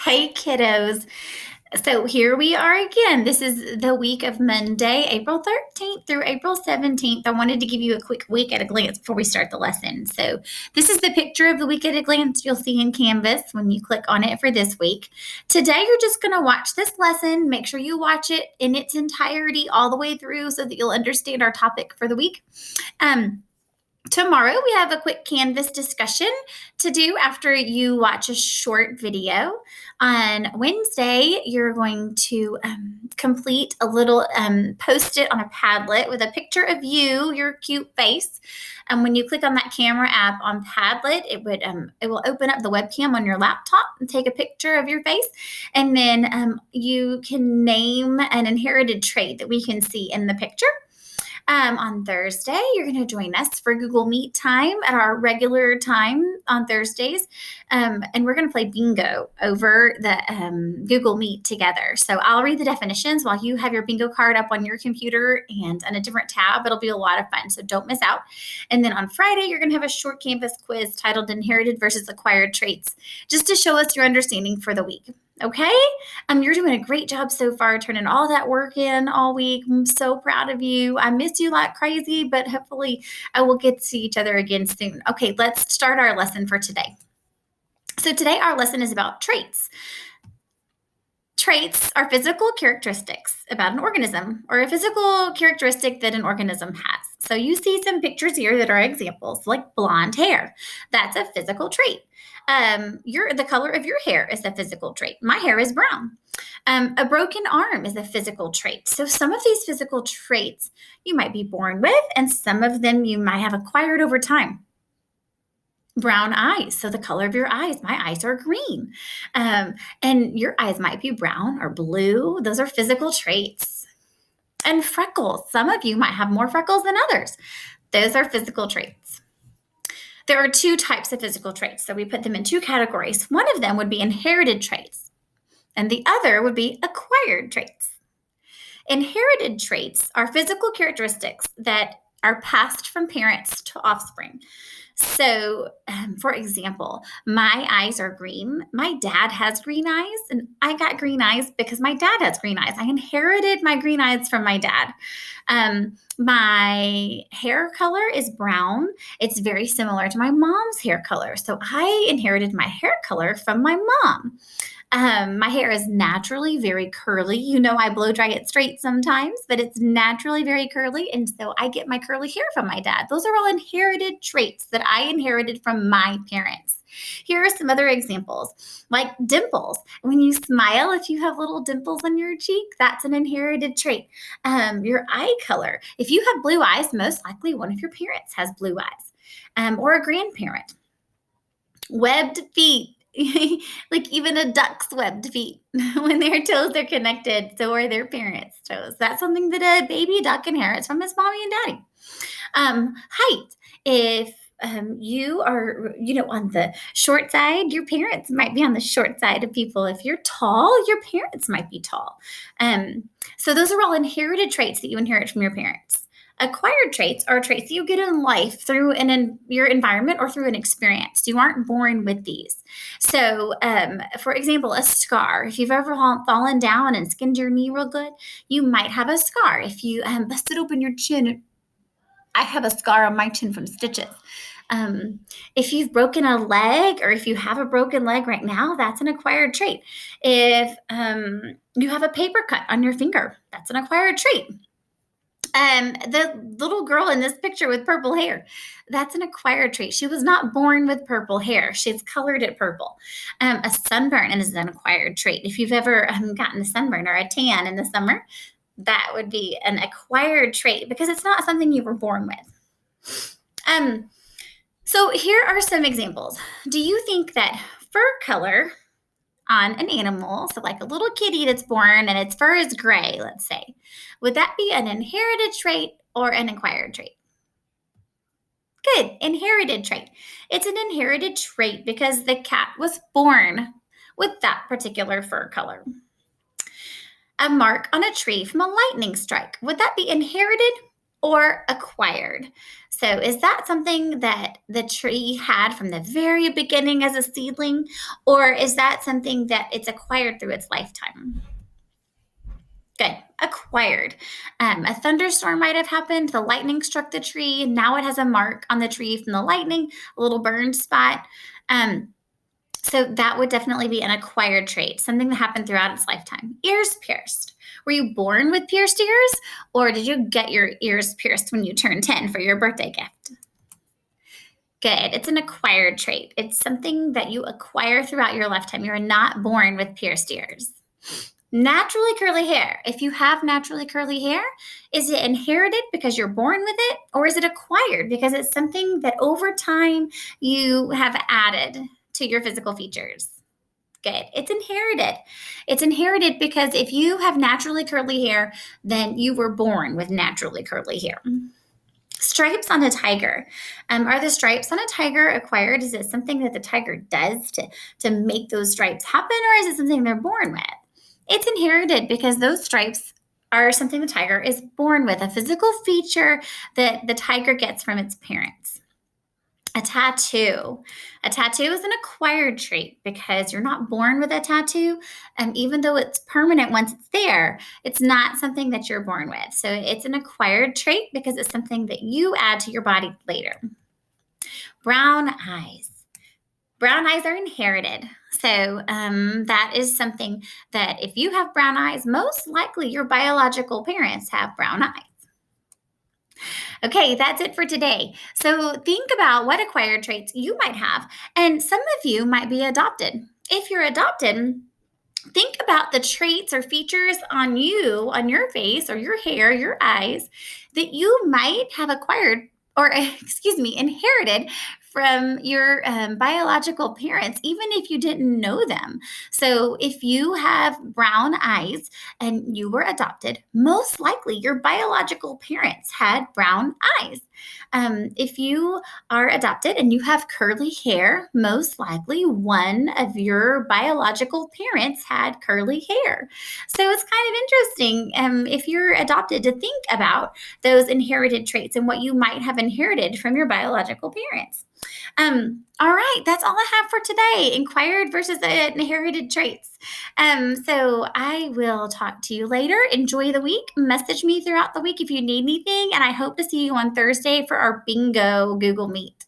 Hey, kiddos. So here we are again. This is the week of Monday, April 13th through April 17th. I wanted to give you a quick week at a glance before we start the lesson. So this is the picture of the week at a glance you'll see in Canvas when you click on it for this week. Today, you're just going to watch this lesson. Make sure you watch it in its entirety all the way through so that you'll understand our topic for the week. Tomorrow, we have a quick Canvas discussion to do after you watch a short video. On Wednesday, you're going to complete a little post-it on a Padlet with a picture of you, your cute face. And when you click on that camera app on Padlet, it will open up the webcam on your laptop and take a picture of your face. And then you can name an inherited trait that we can see in the picture. On Thursday, you're going to join us for Google Meet time at our regular time on Thursdays. And we're going to play bingo over the Google Meet together. So I'll read the definitions while you have your bingo card up on your computer and on a different tab. It'll be a lot of fun, so don't miss out. And then on Friday, you're going to have a short Canvas quiz titled Inherited versus Acquired Traits, just to show us your understanding for the week. Okay? You're doing a great job so far, turning all that work in all week. I'm so proud of you. I miss you like crazy, but hopefully I will get to see each other again soon. Okay, let's start our lesson for today. So today our lesson is about traits. Traits are physical characteristics about an organism or a physical characteristic that an organism has. So you see some pictures here that are examples, like blonde hair. That's a physical trait. The color of your hair is a physical trait. My hair is brown. A broken arm is a physical trait. So some of these physical traits you might be born with, and some of them you might have acquired over time. Brown eyes, so the color of your eyes. My eyes are green. And your eyes might be brown or blue. Those are physical traits. And freckles. Some of you might have more freckles than others. Those are physical traits. There are two types of physical traits, so we put them in two categories. One of them would be inherited traits, and the other would be acquired traits. Inherited traits are physical characteristics that are passed from parents to offspring. So, for example, my eyes are green. My dad has green eyes, and I got green eyes because my dad has green eyes. I inherited my green eyes from my dad. My hair color is brown. It's very similar to my mom's hair color. So I inherited my hair color from my mom. My hair is naturally very curly. You know, I blow dry it straight sometimes, but it's naturally very curly. And so I get my curly hair from my dad. Those are all inherited traits that I inherited from my parents. Here are some other examples, like dimples. When you smile, if you have little dimples on your cheek, that's an inherited trait. Your eye color. If you have blue eyes, most likely one of your parents has blue eyes, or a grandparent. Webbed feet. Like even a duck's webbed feet. When their toes are connected, so are their parents' toes. That's something that a baby duck inherits from his mommy and daddy. Height. If you are, on the short side, your parents might be on the short side of people. If you're tall, your parents might be tall. So those are all inherited traits that you inherit from your parents. Acquired traits are traits that you get in life through your environment or through an experience. You aren't born with these. So, for example, a scar. If you've ever fallen down and skinned your knee real good, you might have a scar. If you busted open your chin, I have a scar on my chin from stitches. If you've broken a leg, or if you have a broken leg right now, that's an acquired trait. If you have a paper cut on your finger, that's an acquired trait. The little girl in this picture with purple hair, that's an acquired trait. She was not born with purple hair. She's colored it purple. A sunburn is an acquired trait. If you've ever gotten a sunburn or a tan in the summer, that would be an acquired trait because it's not something you were born with. So here are some examples. Do you think that fur color on an animal, so like a little kitty that's born and its fur is gray, let's say, would that be an inherited trait or an acquired trait? Good, inherited trait. It's an inherited trait because the cat was born with that particular fur color. A mark on a tree from a lightning strike, would that be inherited or acquired. So, is that something that the tree had from the very beginning as a seedling, or is that something that it's acquired through its lifetime? Good. Acquired. A thunderstorm might have happened. The lightning struck the tree. Now it has a mark on the tree from the lightning, a little burned spot. Um, so that would definitely be an acquired trait, something that happened throughout its lifetime. Ears pierced. Were you born with pierced ears, or did you get your ears pierced when you turned 10 for your birthday gift? Good. It's an acquired trait. It's something that you acquire throughout your lifetime. You're not born with pierced ears. Naturally curly hair. If you have naturally curly hair, is it inherited because you're born with it, or is it acquired because it's something that over time you have added to your physical features? Good. It's inherited. It's inherited because if you have naturally curly hair, then you were born with naturally curly hair. Stripes on a tiger. Are the stripes on a tiger acquired? Is it something that the tiger does to make those stripes happen, or is it something they're born with? It's inherited because those stripes are something the tiger is born with, a physical feature that the tiger gets from its parents. A tattoo. A tattoo is an acquired trait because you're not born with a tattoo. Even though it's permanent once it's there, it's not something that you're born with. So it's an acquired trait because it's something that you add to your body later. Brown eyes. Brown eyes are inherited. So that is something that if you have brown eyes, most likely your biological parents have brown eyes. Okay, that's it for today. So think about what acquired traits you might have, and some of you might be adopted. If you're adopted, think about the traits or features on you, on your face or your hair, your eyes, that you might have acquired or, inherited from your biological parents, even if you didn't know them. So if you have brown eyes and you were adopted, most likely your biological parents had brown eyes. If you are adopted and you have curly hair, most likely one of your biological parents had curly hair. So it's kind of interesting if you're adopted to think about those inherited traits and what you might have inherited from your biological parents. All right, that's all I have for today. Inquired versus inherited traits. So I will talk to you later. Enjoy the week. Message me throughout the week if you need anything, and I hope to see you on Thursday for our bingo Google Meet.